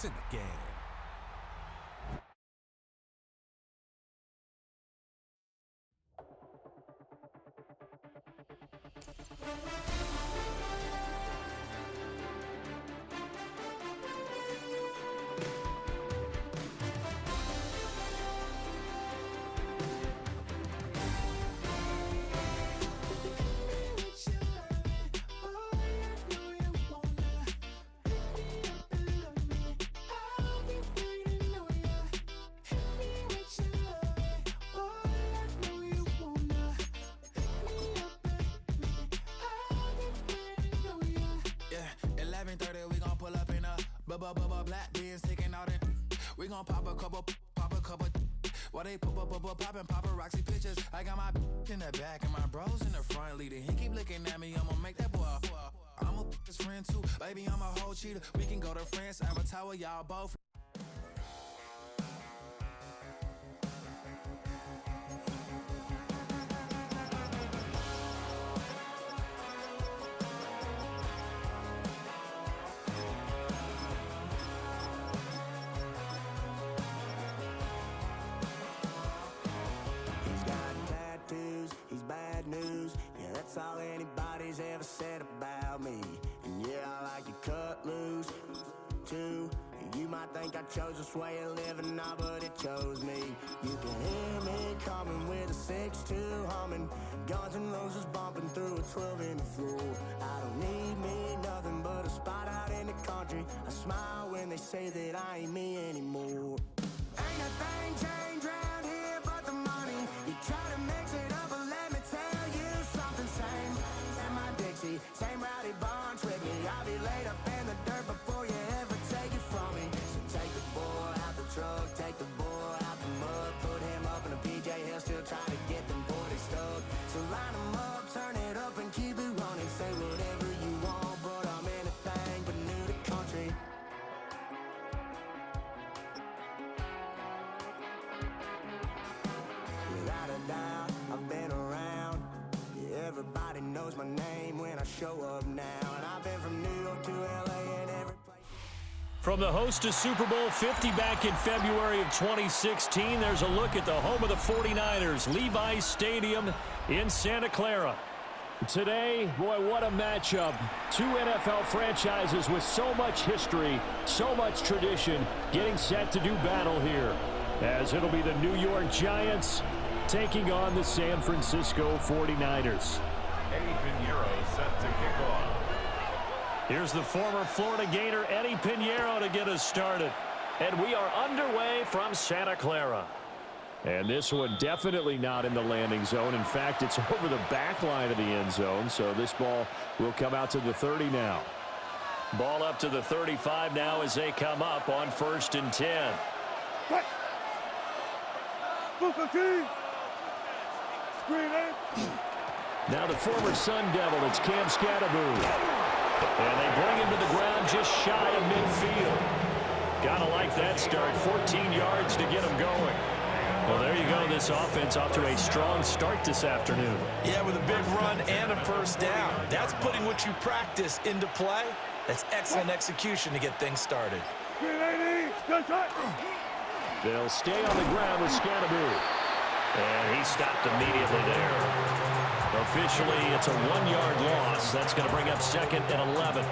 in the game. Black beans sticking out in. We gon' pop a couple. While they poppin' paparazzi pictures. I got my in the back and my bros in the front leading. He keep looking at me, I'ma make that boy. I'm a his friend too, baby, I'm a whole cheater. We can go to France, Avatar, y'all both. That's all anybody's ever said about me. And yeah, I like to cut loose, too. You might think I chose this way of living now, but it chose me. You can hear me coming with a 6-2 humming. Guns N' Roses bumping through a 12 in the floor. I don't need me nothing but a spot out in the country. I smile when they say that I ain't me anymore. Ain't a thing changed round here but the money. You try to mix it up, but let me tell you something. Same rowdy bond trick me. I'll be laid up in the dirt before you ever take it from me. So take the boy out the truck, take the boy out the mud, put him up in a PJ Hill, still trying to get them 40 stuck. So line them up, turn it up and keep it running. Say whatever you want, but I'm anything but new to country. Without a doubt, I've been around. Everybody knows my name when I show up now. And I've been from New York to LA and every place. From the host to Super Bowl 50 back in February of 2016, there's a look at the home of the 49ers, Levi's Stadium in Santa Clara. Today, boy, what a matchup. Two NFL franchises with so much history, so much tradition, getting set to do battle here. As it'll be the New York Giants taking on the San Francisco 49ers. Eddie Pinheiro set to kick off. Here's the former Florida Gator Eddie Pinheiro to get us started. And we are underway from Santa Clara. And this one definitely not in the landing zone. In fact, it's over the back line of the end zone. So this ball will come out to the 30 now. Ball up to the 35 now as they come up on 1st and 10. Now the former Sun Devil, it's Cam Scatterboom. And they bring him to the ground just shy of midfield. Gotta like that start. 14 yards to get him going. Well, there you go. This offense off to a strong start this afternoon. Yeah, with a big run and a first down. That's putting what you practice into play. That's excellent execution to get things started. They'll stay on the ground with Scatterboom. And he stopped immediately there. Officially, it's a 1-yard loss. That's going to bring up 2nd and 11.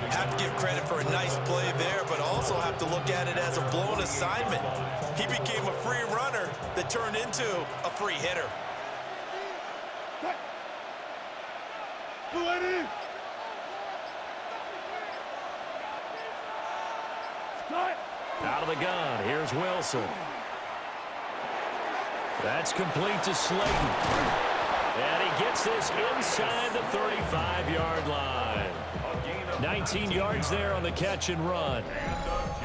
Have to give credit for a nice play there, but also have to look at it as a blown assignment. He became a free runner that turned into a free hitter. Out of the gun, here's Wilson. That's complete to Slayton. And he gets this inside the 35-yard line. 19 yards there on the catch and run.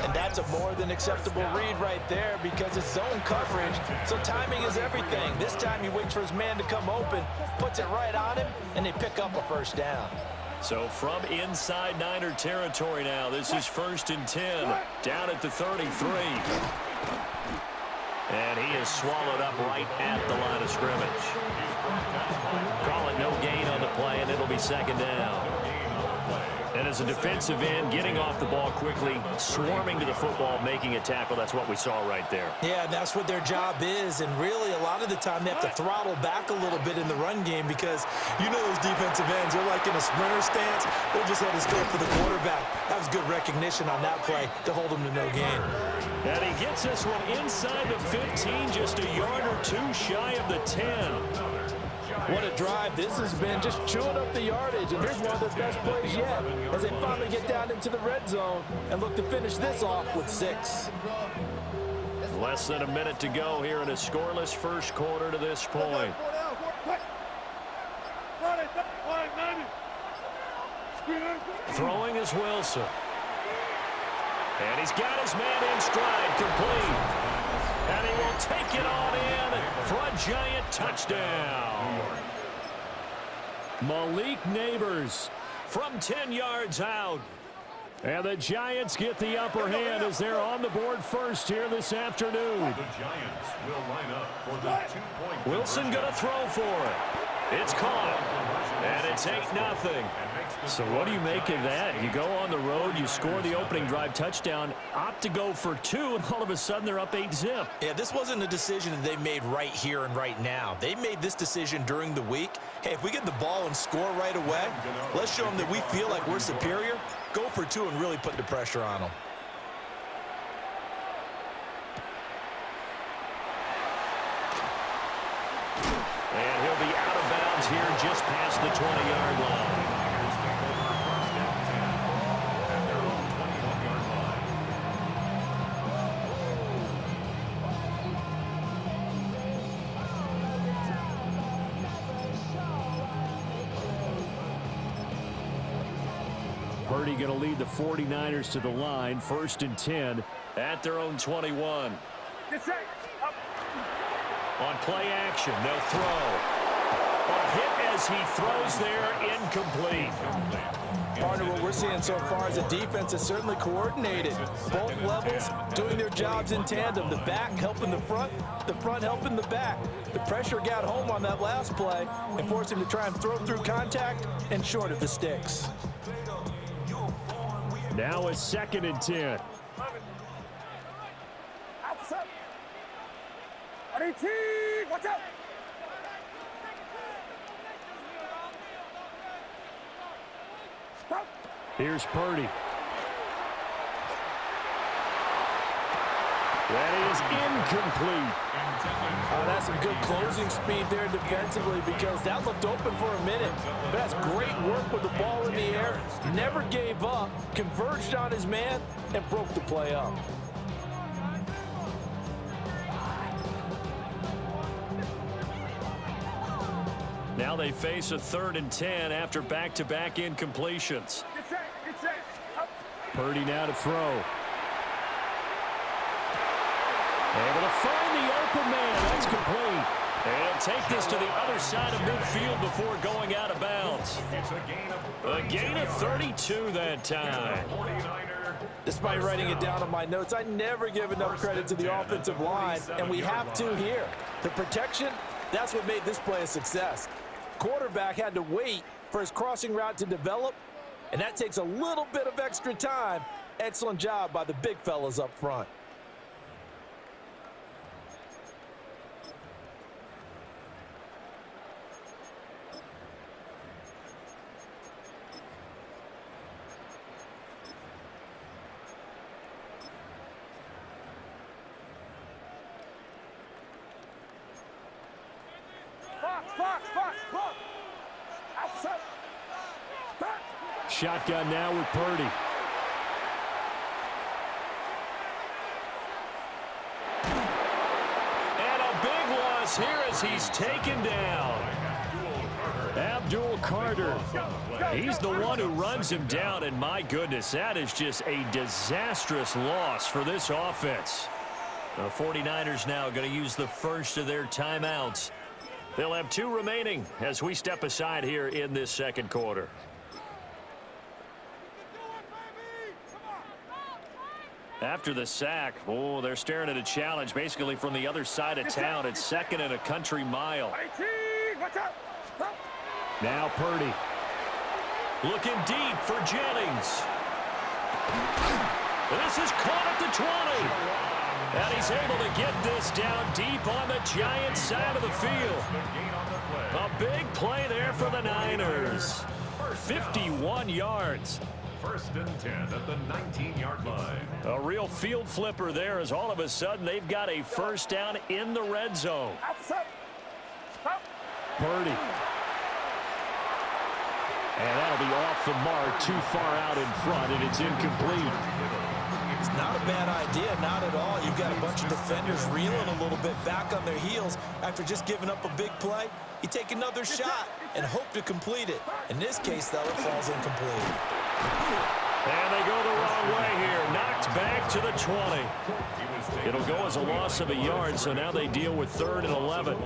And that's a more than acceptable read right there because it's zone coverage, so timing is everything. This time he waits for his man to come open, puts it right on him, and they pick up a first down. So from inside Niner territory now, this is 1st and 10, down at the 33. And he is swallowed up right at the line of scrimmage. Call it no gain on the play, and it'll be 2nd down. And as a defensive end, getting off the ball quickly, swarming to the football, making a tackle, that's what we saw right there. Yeah, that's what their job is, and really a lot of the time they have to throttle back a little bit in the run game because you know those defensive ends, they're like in a sprinter stance. They just had to start for the quarterback. That was good recognition on that play to hold him to no gain. And he gets this one inside the 15, just a yard or two shy of the 10. What a drive. This has been just chewing up the yardage, and here's one of their best plays yet as they finally get down into the red zone and look to finish this off with 6. Less than a minute to go here in a scoreless first quarter to this point. Throwing is Wilson. And he's got his man in stride, complete. And he will take it on in for a giant touchdown. Malik Neighbors from 10 yards out. And the Giants get the upper hand as they're on the board first here this afternoon. The Giants will line up for the 2-point. Wilson going to throw for it. It's caught. And it's 8-0. So what do you make of that? You go on the road, you score the opening drive touchdown, opt to go for 2, and all of a sudden they're up 8-zip. Yeah, this wasn't a decision that they made right here and right now. They made this decision during the week. Hey, if we get the ball and score right away, let's show them that we feel like we're superior. Go for 2 and really put the pressure on them. And he'll be out of bounds here just past the 20-yard line. Purdy going to lead the 49ers to the line, 1st and 10 at their own 21. On play action, they'll throw. A hit as he throws there, incomplete. Partner, what we're seeing so far is a defense that's certainly coordinated. Both levels doing their jobs in tandem. The back helping the front helping the back. The pressure got home on that last play and forced him to try and throw through contact and short of the sticks. Now it's 2nd and 10. Watch out! Here's Purdy. That is incomplete. That's some good closing speed there defensively because that looked open for a minute. But that's great work with the ball in the air. Never gave up, converged on his man, and broke the play up. Now they face a 3rd and 10 after back-to-back incompletions. Purdy now to throw. Able to find the open man. That's complete. And he'll take this to the other side of midfield before going out of bounds. A gain of 32 that time. Despite writing it down on my notes, I never give enough credit to the offensive line, and we have to here. The protection, that's what made this play a success. Quarterback had to wait for his crossing route to develop, and that takes a little bit of extra time. Excellent job by the big fellas up front. Shotgun now with Purdy. And a big loss here as he's taken down. Abdul Carter. He's the one who runs him down, and my goodness, that is just a disastrous loss for this offense. The 49ers now going to use the first of their timeouts. They'll have 2 remaining as we step aside here in this second quarter. After the sack, oh, they're staring at a challenge basically from the other side of town. It's 2nd and a country mile. Now Purdy. Looking deep for Jennings. And this is caught at the 20. And he's able to get this down deep on the Giants side of the field. A big play there for the Niners. 51 yards. First and 10 at the 19-yard line. A real field flipper there as all of a sudden they've got a first down in the red zone. Purdy. And that'll be off the mark, too far out in front, and it's incomplete. It's not a bad idea, not at all. You've got a bunch of defenders reeling a little bit back on their heels after just giving up a big play. You take another shot and hope to complete it. In this case, though, it falls incomplete. And they go the wrong way here. Knocked back to the 20. It'll go as a loss of a yard, so now they deal with 3rd and 11.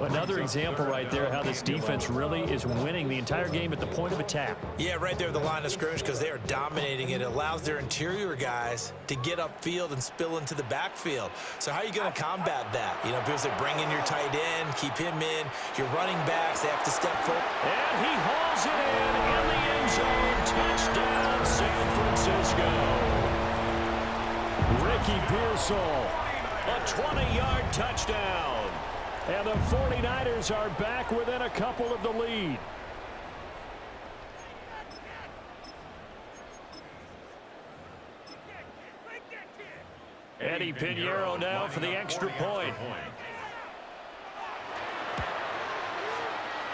Another example right there how this defense really is winning the entire game at the point of attack. Yeah, right there at the line of scrimmage because they are dominating it. It allows their interior guys to get upfield and spill into the backfield. So how are you going to combat that? You know, because they bring in your tight end, keep him in. Your running backs, they have to step forward. And he hauls it in the end zone. Touchdown, San Francisco. Ricky Pearsall, a 20-yard touchdown. And the 49ers are back within a couple of the lead. Eddie Pinheiro now for the extra point.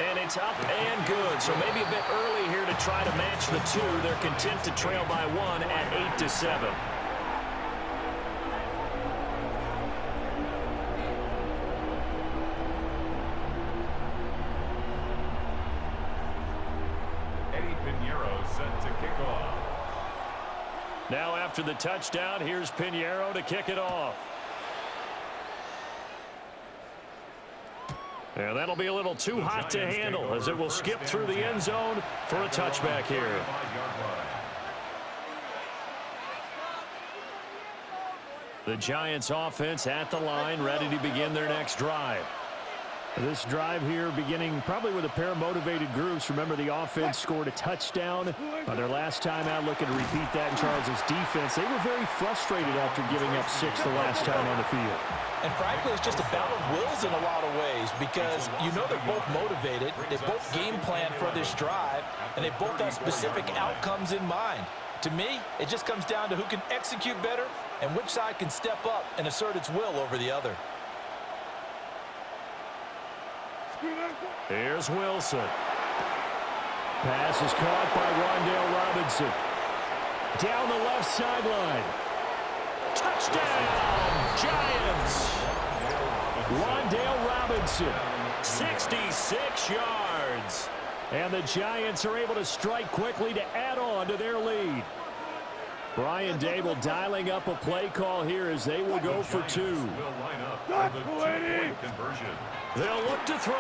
And it's up and good. So maybe a bit early here to try to match the two. They're content to trail by 1 at 8-7. Now after the touchdown, here's Pinheiro to kick it off. And that'll be a little too hot to handle as it will skip through the end zone for a touchback here. The Giants offense at the line, ready to begin their next drive. This drive here beginning probably with a pair of motivated groups. Remember, the offense scored a touchdown on their last time out, looking to repeat that in Charles' defense. They were very frustrated after giving up 6 the last time on the field. And frankly, it's just a battle of wills in a lot of ways because you know they're both motivated. They both game plan for this drive, and they both have specific outcomes in mind. To me, it just comes down to who can execute better and which side can step up and assert its will over the other. Here's Wilson. Pass is caught by Rondale Robinson. Down the left sideline. Touchdown, Giants. Rondale Robinson, 66 yards. And the Giants are able to strike quickly to add on to their lead. Brian Dable dialing up a play call here as they will go for 2. They'll look to throw.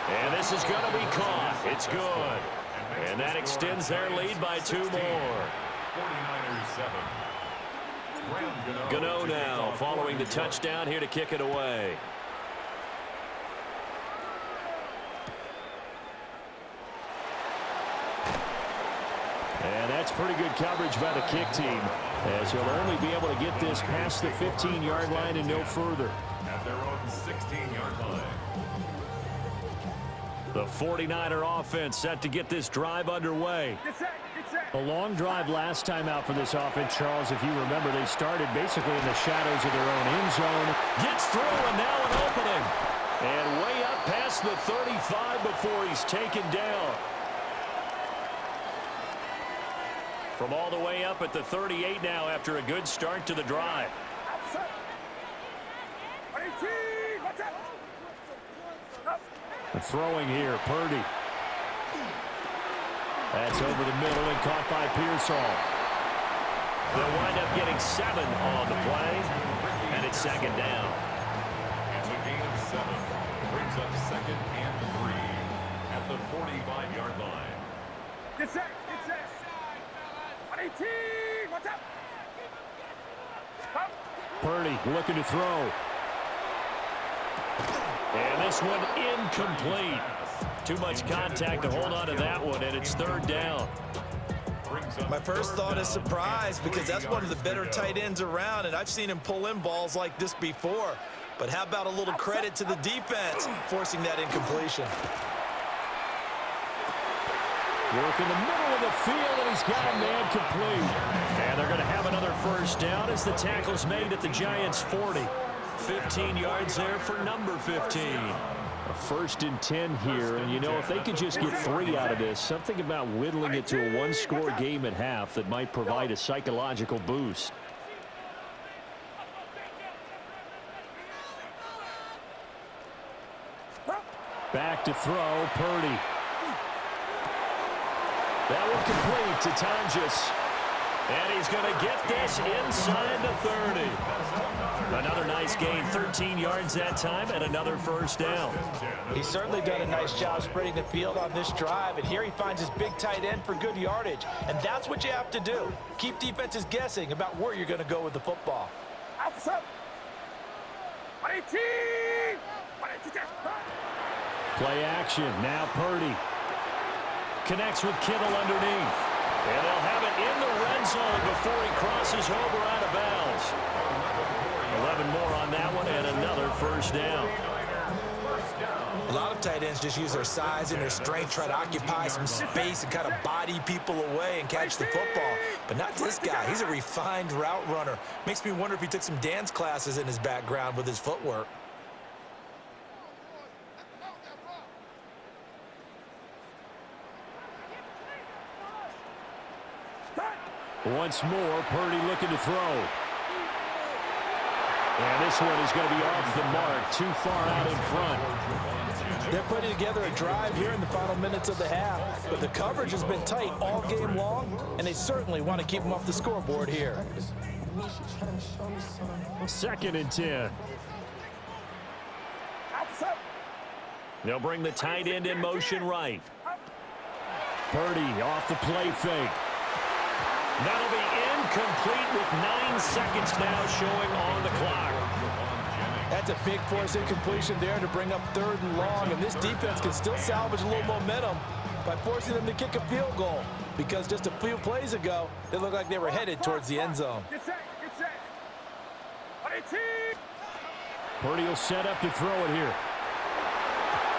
And this is going to be caught. It's good. And that extends their lead by 2 more. 49ers 7. Gano now following the touchdown here to kick it away. And that's pretty good coverage by the kick team, as he'll only be able to get this past the 15-yard line and no further. At their own 16-yard line. The 49er offense set to get this drive underway. A long drive last time out for this offense, Charles. If you remember, they started basically in the shadows of their own end zone. Gets through, and now an opening. And way up past the 35 before he's taken down. From all the way up at the 38 now after a good start to the drive. Throwing here, Purdy. That's over the middle and caught by Pearsall. They'll wind up getting 7 on the play, and it's second down. It's a gain of 7. Brings up 2nd and 3 at the 45-yard line. Get set, get set. 18, watch out. Purdy looking to throw. And this one incomplete. Too much contact to hold on to that one, and it's third down. My first thought is surprise, because that's one of the better tight ends around, and I've seen him pull in balls like this before. But how about a little credit to the defense forcing that incompletion? Work in the middle of the field, and he's got a man complete. And they're going to have another first down as the tackle's made at the Giants' 40. 15 yards there for number 15. A 1st and 10 here, and you know, if they could just get 3 out of this, something about whittling it to a one-score game at half that might provide a psychological boost. Back to throw, Purdy. That will complete to Tonjes. And he's going to get this inside the 30. Another nice gain, 13 yards that time, and another first down. He's certainly done a nice job spreading the field on this drive, and here he finds his big tight end for good yardage. And that's what you have to do. Keep defenses guessing about where you're going to go with the football. Play action, now Purdy. Connects with Kittle underneath. And they'll have it in the red zone before he crosses over out of bounds. 11 more on that one, and another first down. A lot of tight ends just use their size and their strength, try to occupy some space and kind of body people away and catch the football. But not this guy. He's a refined route runner. Makes me wonder if he took some dance classes in his background with his footwork. Once more, Purdy looking to throw. And this one is going to be off the mark, too far out in front. They're putting together a drive here in the final minutes of the half, but the coverage has been tight all game long, and they certainly want to keep them off the scoreboard here. 2nd and 10. They'll bring the tight end in motion right. Purdy off the play fake. That'll be incomplete with 9 seconds now showing on the clock. That's a big force incompletion there to bring up 3rd and long, and this defense can still salvage a little momentum by forcing them to kick a field goal, because just a few plays ago, they looked like they were headed towards the end zone. Purdy will set up to throw it here.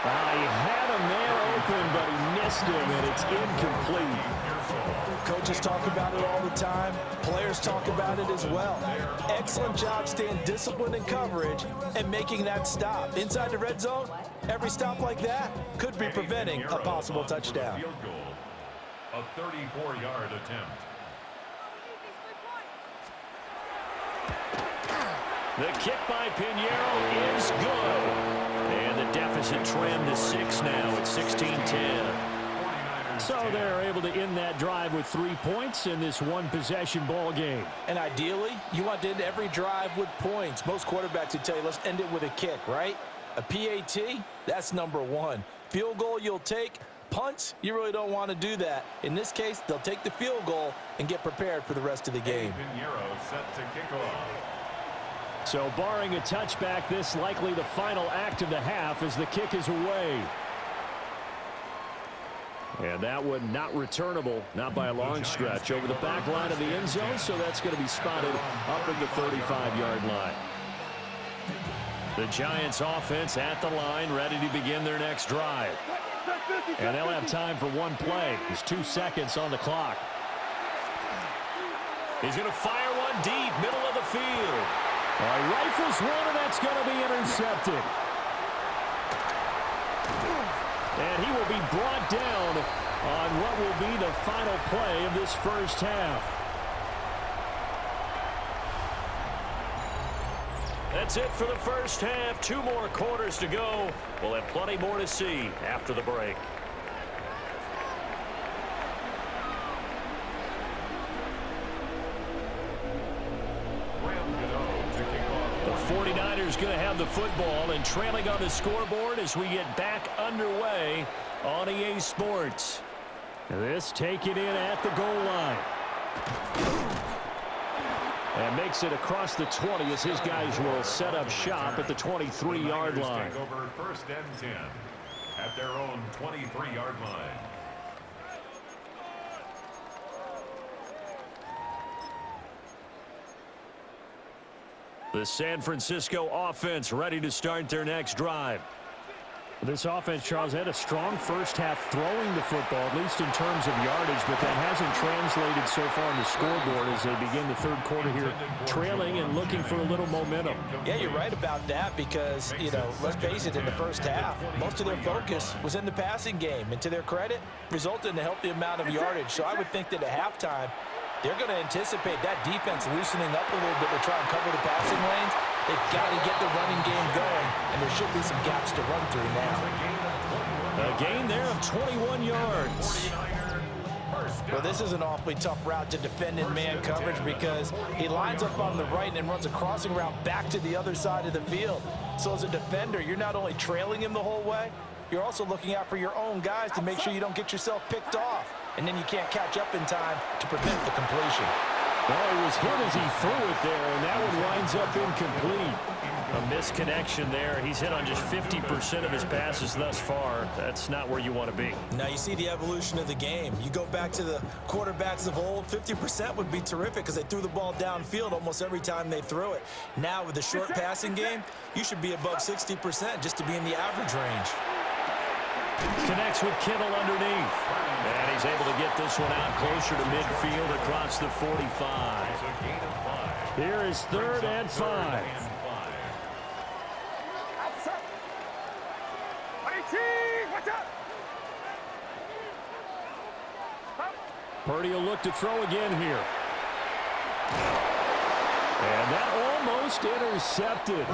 He had a man open, but he missed him, and it's incomplete. Coaches talk about it all the time. Players talk about it as well. Excellent job staying disciplined in coverage and making that stop. Inside the red zone, every stop like that could be preventing a possible touchdown. A 34-yard attempt. The kick by Pinheiro is good. And the deficit trimmed to 6 now at 16-10. So they're able to end that drive with 3 points in this one-possession ball game. And ideally, you want to end every drive with points. Most quarterbacks would tell you, let's end it with a kick, right? A PAT, that's number 1. Field goal you'll take. Punts, you really don't want to do that. In this case, they'll take the field goal and get prepared for the rest of the game. Pinheiro set to kick off. So barring a touchback, this likely the final act of the half as the kick is away. And that one not returnable, not by a long stretch, over the back line of the end zone, so that's going to be spotted up at the 35-yard line. The Giants offense at the line, ready to begin their next drive. And they'll have time for one play. There's 2 seconds on the clock. He's going to fire one deep, middle of the field. Rifles one, and that's going to be intercepted. And he will be brought down on what will be the final play of this first half. That's it for the first half. 2 more quarters to go. We'll have plenty more to see after the break. The 49ers going to have the football and trailing on the scoreboard as we get back underway on EA Sports. This taken in at the goal line. And makes it across the 20 as his guys will set up shop at the 23-yard line. Take over 1st and 10 at their own 23-yard line. The San Francisco offense ready to start their next drive. This offense, Charles, had a strong first half throwing the football, at least in terms of yardage, but that hasn't translated so far on the scoreboard as they begin the third quarter here, trailing and looking for a little momentum. Yeah, you're right about that because, let's face it, in the first half, most of their focus was in the passing game. And to their credit, resulted in a healthy amount of yardage. So I would think that at halftime, they're going to anticipate that defense loosening up a little bit to try and cover the passing lanes. They've got to get the running game going, and there should be some gaps to run through now. A gain there of 21 yards. Well, this is an awfully tough route to defend in man coverage because he lines up on the right and runs a crossing route back to the other side of the field. So as a defender, you're not only trailing him the whole way, you're also looking out for your own guys to make sure you don't get yourself picked off. And then you can't catch up in time to prevent the completion. Well, he was hit as he threw it there, and that one winds up incomplete. A misconnection there. He's hit on just 50% of his passes thus far. That's not where you want to be. Now you see the evolution of the game. You go back to the quarterbacks of old, 50% would be terrific because they threw the ball downfield almost every time they threw it. Now with the short passing game, you should be above 60% just to be in the average range. Connects with Kittle underneath. And he's able to get this one out closer to midfield across the 45. Here is 3rd and 5. Purdy will look to throw again here. And that almost intercepted.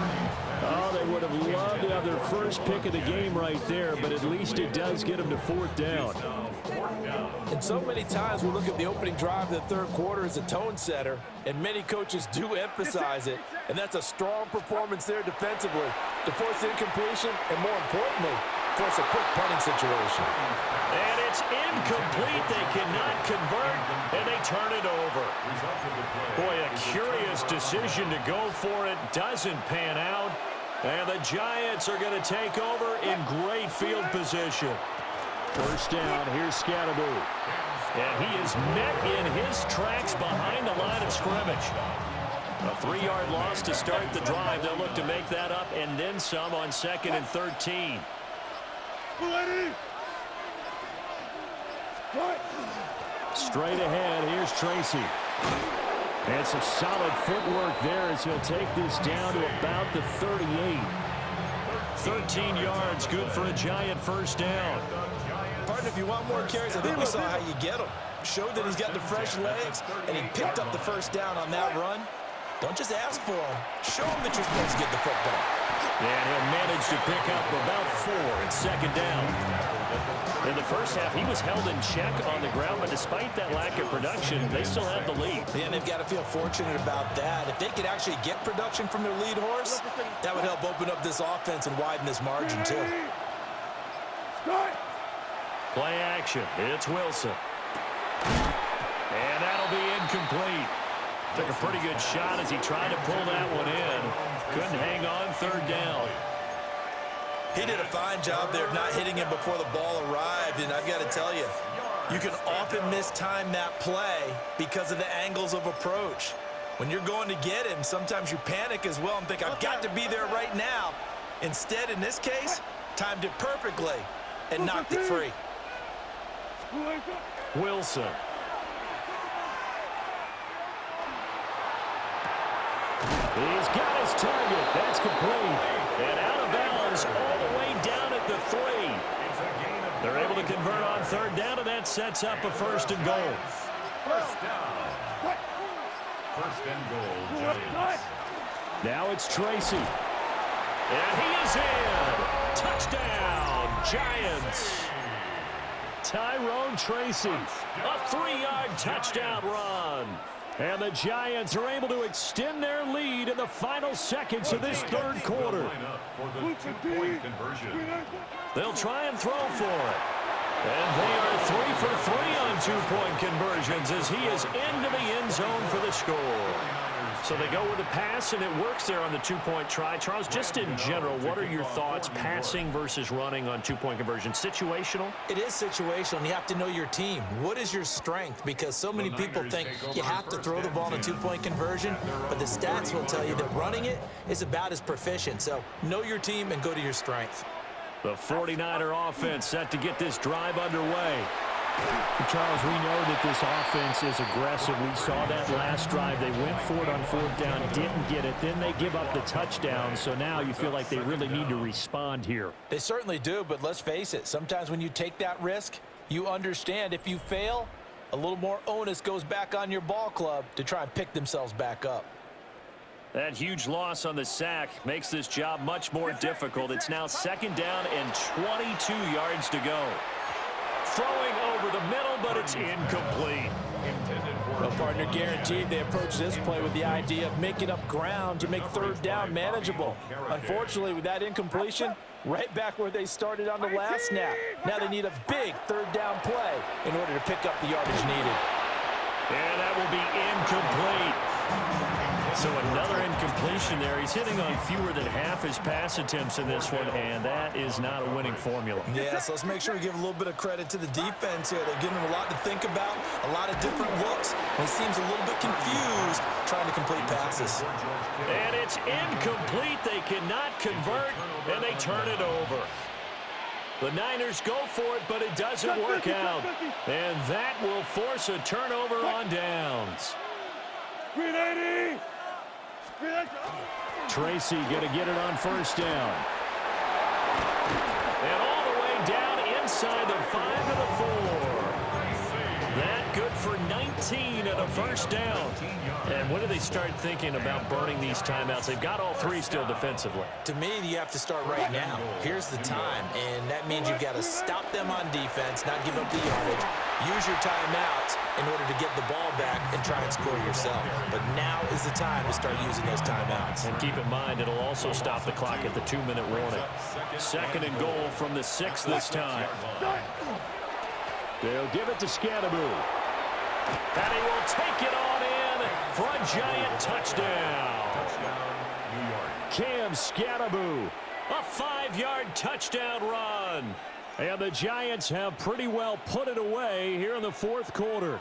Oh, they would have loved to have their first pick of the game right there, but at least it does get them to 4th down. And so many times we look at the opening drive of the third quarter as a tone setter, and many coaches do emphasize it, and that's a strong performance there defensively to force incompletion and, more importantly, force a quick punting situation. And it's incomplete. They cannot convert, and they turn it over. Boy, a curious decision to go for it. Doesn't pan out. And the Giants are going to take over in great field position. 1st down. Here's Scatterbo. And he is met in his tracks behind the line of scrimmage. A 3-yard loss to start the drive. They'll look to make that up and then some on 2nd and 13. Straight ahead, here's Tracy. And some solid footwork there as he'll take this down to about the 38. 13 yards, good for a Giant 1st down. Partner, if you want more carries, I think we saw how you get them. Showed that he's got the fresh legs, and he picked up the 1st down on that run. Don't just ask for him. Show him that you're supposed to get the football. And he'll manage to pick up about 4 at 2nd down. In the first half, he was held in check on the ground, but despite that lack of production, they still have the lead. Yeah, and they've got to feel fortunate about that. If they could actually get production from their lead horse, that would help open up this offense and widen this margin, too. Play action. It's Wilson. And that'll be incomplete. Took a pretty good shot as he tried to pull that one in. Couldn't hang on 3rd down. He did a fine job there of not hitting him before the ball arrived, and I've got to tell you, you can often mistime that play because of the angles of approach. When you're going to get him, sometimes you panic as well and think, I've got to be there right now. Instead, in this case, timed it perfectly and knocked it free. Wilson. He's got his target. That's complete. And out of bounds all the way down at the 3. They're able to convert on 3rd down, and that sets up a 1st and goal. 1st down. 1st and goal, Giants. Now it's Tracy. And he is in. Touchdown, Giants. Tyrone Tracy, a 3-yard touchdown run. And the Giants are able to extend their lead in the final seconds of this third quarter. They'll try and throw for it. And they are 3 for 3 on two-point conversions as he is into the end zone for the score. So they go with a pass, and it works there on the two-point try. Charles, just in general, what are your thoughts passing versus running on two-point conversion? Situational? It is situational, and you have to know your team. What is your strength? Because so many people think you have to throw the ball in a two-point conversion, but the stats will tell you that running it is about as proficient. So know your team and go to your strength. The 49er offense set to get this drive underway. Charles, we know that this offense is aggressive. We saw that last drive. They went for it on fourth down, didn't get it. Then they give up the touchdown. So now you feel like they really need to respond here. They certainly do, but let's face it. Sometimes when you take that risk, you understand if you fail, a little more onus goes back on your ball club to try and pick themselves back up. That huge loss on the sack makes this job much more difficult. It's now second down and 22 yards to go. Throwing over the middle, but it's incomplete. Well, partner, guaranteed they approach this play with the idea of making up ground to make third down manageable. Unfortunately, with that incompletion, right back where they started on the last snap. Now they need a big third down play in order to pick up the yardage needed. And that will be incomplete. So another incompletion there. He's hitting on fewer than half his pass attempts in this one, and that is not a winning formula. Yeah, so let's make sure we give a little bit of credit to the defense here. They're giving him a lot to think about, a lot of different looks, and he seems a little bit confused trying to complete passes. And it's incomplete. They cannot convert, and they turn it over. The Niners go for it, but it doesn't work out. And that will force a turnover on downs. 380! Tracy going to get it on first down. And all the way down inside the 5 to the 4. That good for 19 and a first down. And when do they start thinking about burning these timeouts? They've got all three still defensively. To me, you have to start right now. Here's the time, and that means you've got to stop them on defense, not give up the yardage. Use your timeouts in order to get the ball back and try and score yourself. But now is the time to start using those timeouts. And keep in mind, it'll also stop the clock at the 2-minute warning. Second and goal from the 6 this time. They'll give it to Scadaboo. And he will take it on in for a giant touchdown. Cam Scadaboo. A 5-yard touchdown run. And the Giants have pretty well put it away here in the fourth quarter.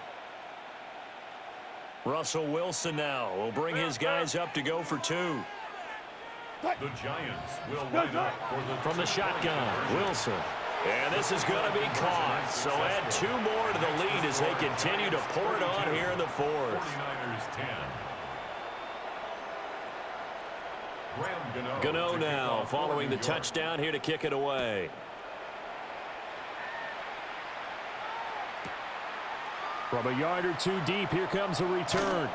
Russell Wilson now will bring his guys up to go for 2. The Giants will line up from the shotgun. Wilson. And this is going to be caught. So add 2 more to the lead as they continue to pour it on here in the fourth. 49ers 10. Gano now following the touchdown here to kick it away. From a yard or 2 deep, here comes a return.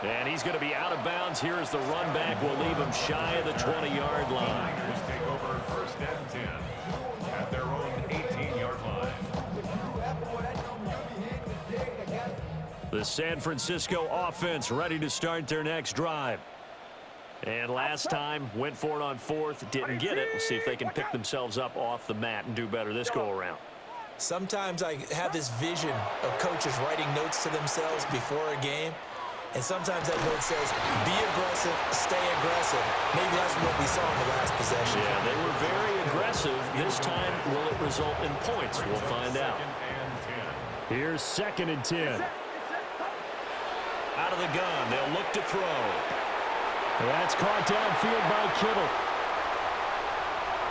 And he's going to be out of bounds here as the run back will leave him shy of the 20-yard line. Take over first and 10 at their own 18-yard line. The San Francisco offense ready to start their next drive. And last time, went for it on fourth, didn't get it. We'll see if they can pick themselves up off the mat and do better this go-around. Sometimes I have this vision of coaches writing notes to themselves before a game, and sometimes that note says, be aggressive, stay aggressive. Maybe that's what we saw in the last possession. Yeah, they were very aggressive. This time, will it result in points? We'll find out. Here's 2nd and 10. Out of the gun, they'll look to throw. That's caught downfield by Kittle.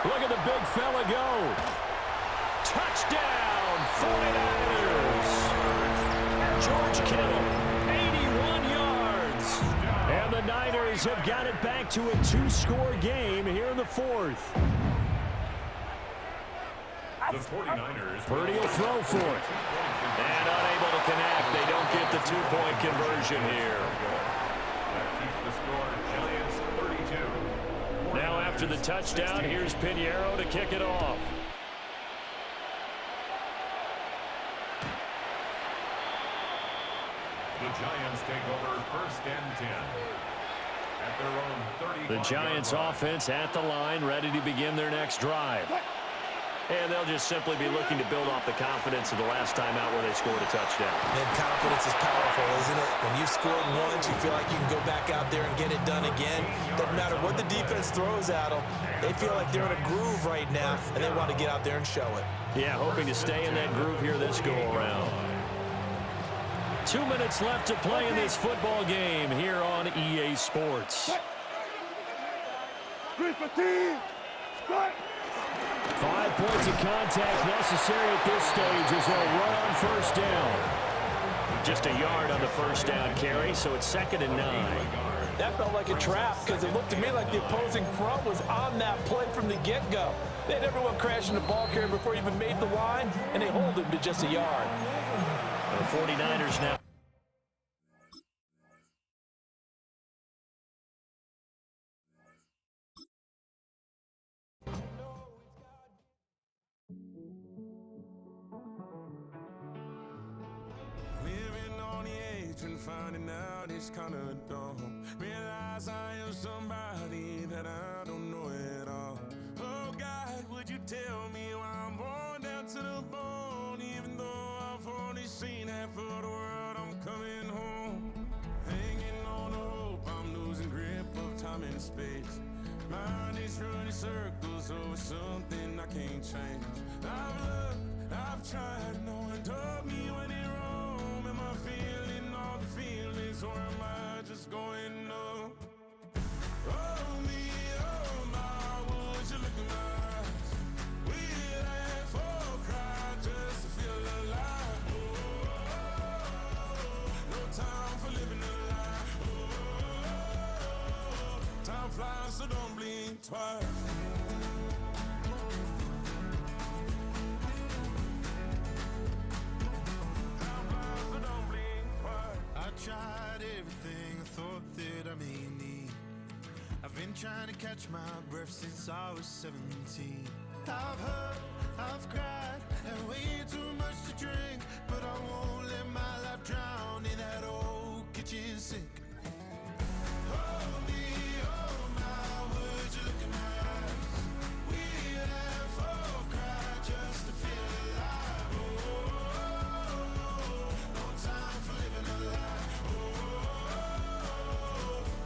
Look at the big fella go. Touchdown, 49ers. George Kittle, 81 yards. And the Niners have got it back to a 2-score game here in the fourth. The 49ers. Purdy will throw for it. And unable to connect. They don't get the 2-point conversion here. That keeps the score Giants 32. Now after the touchdown, here's Pinheiro to kick it off. The Giants take over first and 10 at their own 35. The Giants offense at the line, ready to begin their next drive. And they'll just simply be looking to build off the confidence of the last time out where they scored a touchdown. And confidence is powerful, isn't it? When you've scored once, you feel like you can go back out there and get it done again. Doesn't matter what the defense throws at them. They feel like they're in a groove right now, and they want to get out there and show it. Yeah, hoping to stay in that groove here this go-around. 2 minutes left to play in this football game here on EA Sports. 5 points of contact necessary at this stage as they'll run on first down. Just a yard on the first down carry, so it's 2nd and 9. That felt like a trap because it looked to me like the opposing front was on that play from the get-go. They had everyone crashing the ball carrier before he even made the line, and they hold him to just a yard. The 49ers now. And finding out it's kind of dumb. Realize I am somebody that I don't know at all. Oh God, would you tell me why I'm worn down to the bone? Even though I've only seen half of the world, I'm coming home. Hanging on to hope, I'm losing grip of time and space. Mind is running circles over something I can't change. I've looked, I've tried, no one told me when it wrong. Am I feeling all the feelings, or am I just going numb? Oh me, oh my, would you look in my eyes? We laugh or cry just to feel alive. No time for living a lie. Time flies, so don't blink twice. I tried everything I thought that I may need. I've been trying to catch my breath since I was 17. I've hurt, I've cried, and way too much to drink, but I won't let my life drown in that old kitchen sink. Oh me, oh my, would you look in my eyes? We laugh or cry just to feel alive. Oh, no time for living a lie.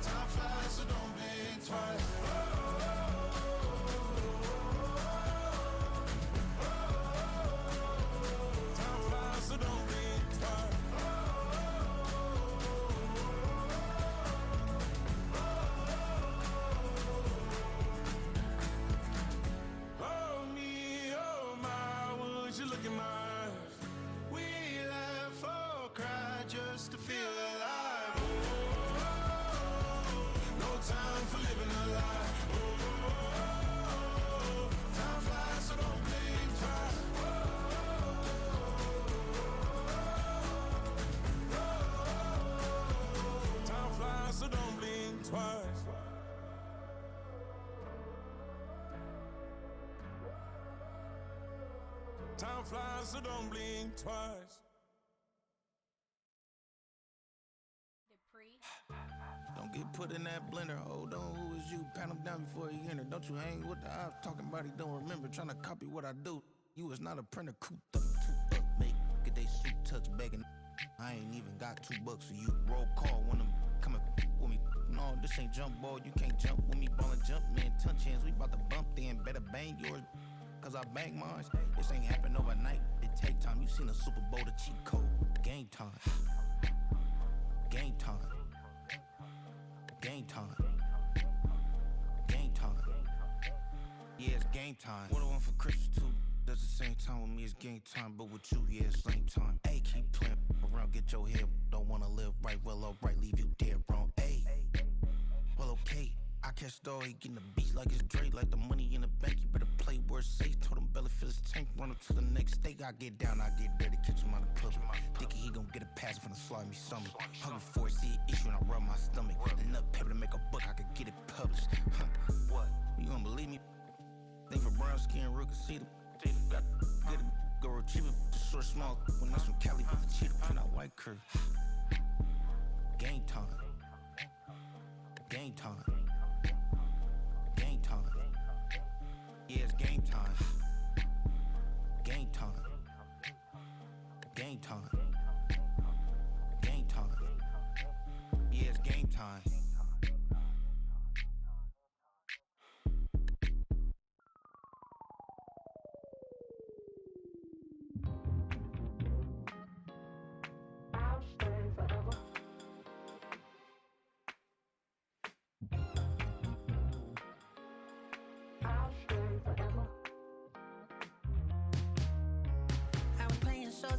Time flies, so don't blink twice. Time flies, so don't blink twice. Oh me, oh my, would you look in my eyes? We laugh or cry just to feel alive. No time for living a lie. Time flies, so don't blink twice. Time flies, so don't blink twice. Time flies, so don't blink twice. Don't get put in that blender. Hold on, who is you? Pat him down before you enter. Don't you hang with the ops talking about he don't remember. Trying to copy what I do. You is not a printer. Cooped up, too up. Make get they suit touch begging. I ain't even got $2 for you. Roll call when I'm coming with me. No, this ain't jump ball. You can't jump with me. Ball and jump, man. Touch hands. We about to bump then. Better bang yours. Cause I bang mine. This ain't happen overnight. It take time. You seen a Super Bowl, the cheat code. Game time. Game time. Game time. Game time. Yeah, it's game time. What I want for Christmas too. That's the same time with me, it's game time. But with you, yeah, it's same time. Hey, keep playing around, get your head. Don't wanna live right, well, alright, leave you dead wrong. Hey, well, okay. I catch the dog, he getting the beats like it's Dre, like the money in the bank. You better play where it's safe. Told him belly fill his tank, run up to the next steak. I get down, I get dirty, catch him on the public. Thinking he gon' get a pass from the slide me something. Hungry for it, see an issue and I rub my stomach. Enough paper to make a book, I could get it published. Huh, what? You don't believe me? Think for brown skin, real can see the got get it, go retrieve it, short small. When that's from Cali, but the cheetah print out white curve. Game time. Game time. Game time. Yeah, it's game time. game time. Game time. Yeah, it's game time.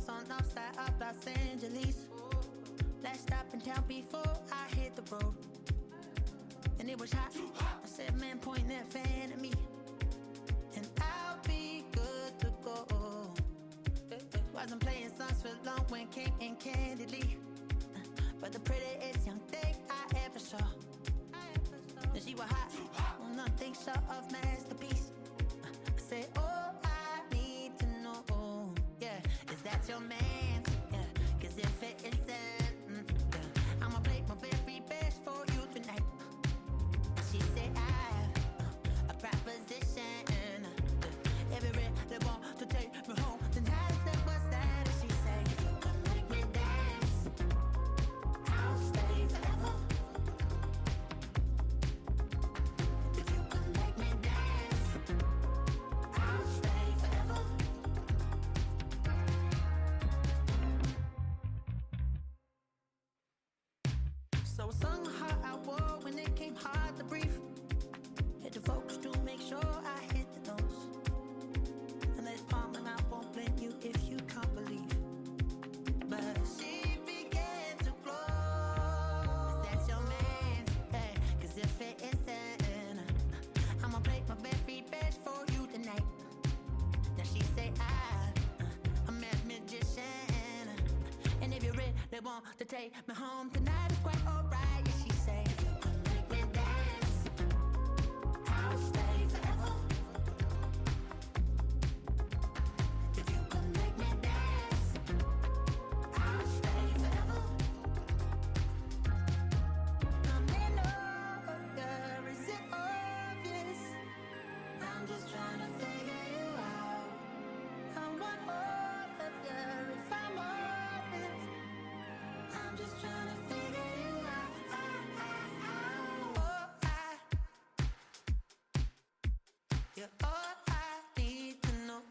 On offside of Los Angeles. Last stop in town before I hit the road. And it was hot. I said, man, point that fan at me. And I'll be good to go. Wasn't playing songs for long when came in candidly. But the prettiest young thing I ever saw. And she was hot. Well, nothing short of masterpiece. I said, oh, I need to know. Yeah, is that your man? Yeah, cause if it isn't, yeah, I'ma play my very best for you tonight. She said I have a proposition. Every really want to take me home tonight. I said, what's that? And she said, if you can make me dance, I'll stay forever. If you can make me dance, I'll stay forever. So I sung a heart I wore when it came hard to breathe. Hit the folks to make sure I hit the notes. And there's palm and I won't blame you if you can't believe. But she began to glow. That's your man, hey, cause if it isn't, I'ma play my very best for you tonight. Now she say I'm a magician. And if you really want to take me home tonight, it's quite alright. Yeah, she say, if you can make me dance, I'll stay forever. If you can make me dance, I'll stay forever. I'm in love, girl, is it obvious? I'm just trying to figure you out. I want all of you if I'm honest. I'm just trying to figure you out. You're all I need to know.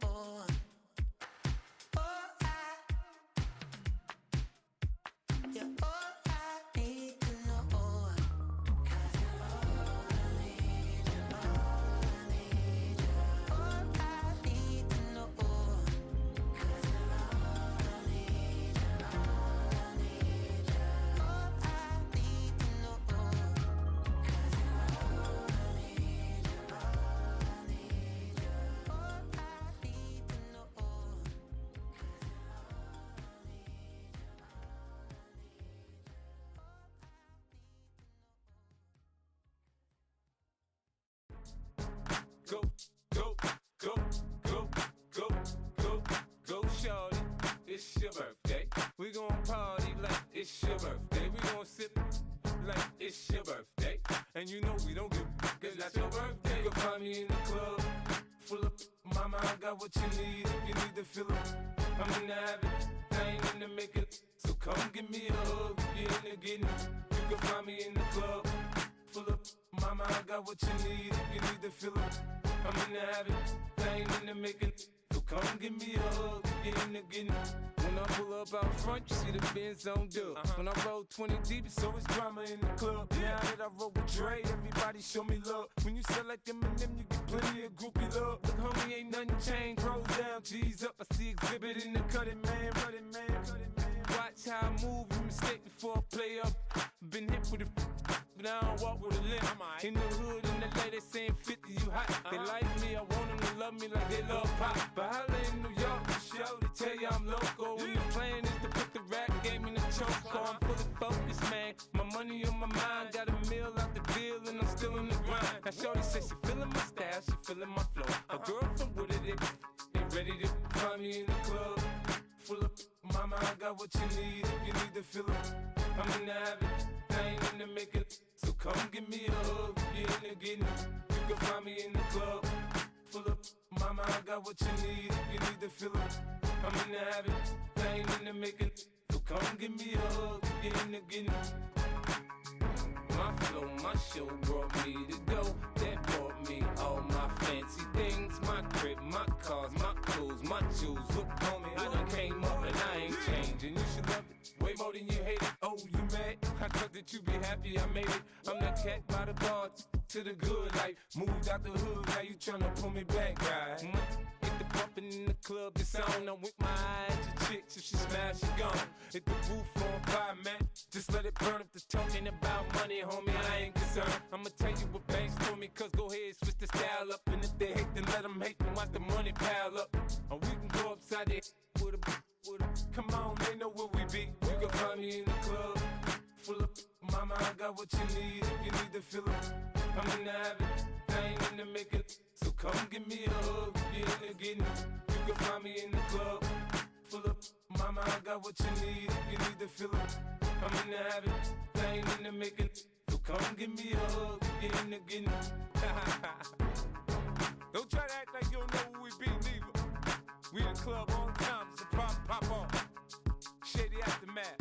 You're all I need to know. 'Cause you're all I need, you're all I need, you're all I need to know. 'Cause you're all I need, you're all I need, you're all I need to know. 'Cause you're all I need, you're all I need, you're all I need to know. 'Cause you're all I need, Go, go, go, go, go, go, go, shorty. It's your birthday. We gon' party like it's your birthday. We gon' sip like it's your birthday. And you know we don't give cause that's your birthday. You can find me in the club, full of mama, I got what you need. If you need to fill up, I'm in the habit, I ain't in the making. So come give me a hug, you in the getting. You can find me in the club, full of mama, I got what you need. If you need to fill up, I'm in the habit, I ain't in the making. So come give me a hug, you in the getting. When I pull up out front, you see the Benz on dub. When I roll 20 deep, it's always drama in the club. Now that I roll with Dre, everybody show me love. When you sell like Eminem, you get plenty of groupie love. Look, homie, ain't nothing changed. Rolls down, G's up. I see exhibit in the cutting, man. Running, man. Watch how I move, you mistake before I play up. Been hit with a but I don't walk with a limp. In the hood, in the lady saying 50, you hot. They like me, I want them to love me like they love pop. But holla in New York, show to tell you I'm local. And the plan is to put the rap game in the choke. I'm fully focused, man. My money on my mind, got a meal out the deal, and I'm still in the grind. Now shorty says she feeling my style, she feeling my flow. A girl from Wooded, ain't ready to find me in the club. Full of mama, I got what you need. If you need to fill up, I'm in the habit, I ain't in the making. So come give me a hug, you in the getting. You can find me in the club, full of mama, I got what you need. If you need to fill up, I'm in the habit, I I ain't into making, so come give me a hug, get in the My flow, my show brought me to go. That brought me all my fancy things. My crib, my cars, my clothes, my shoes. Look, homie, I done came up and I ain't changing. You should love it way more than you hate it. Oh, you mad? I thought that you be happy I made it. I'm that cat by the bar to the good life. Moved out the hood, now you tryna pull me back, right? Get the bumpin' in the club, it's on. I'm with my eyes to chicks. If she smash, she gone. Hit the roof on fire, man. Just let it burn. If they're talking about money, homie, I ain't concerned. I'ma tell you what banks told me, cause go ahead, switch the style up. And if they hate, then let them hate, then watch the money pile up. Or we can go upside there with a. Come on, they know where we be. You can find me in the club, full of. Mama, I got what you need if you need to feel it. I'm in the habit, I ain't in the making. So come give me a hug, get in the getting. You can find me in the club, full of. Mama, I got what you need if you need to feel it. I'm in the habit, I ain't in the making. So come give me a hug, get in the getting. Don't try to act like you don't know who we be, neither. We in the club all the time, so pop on. Shady Aftermath.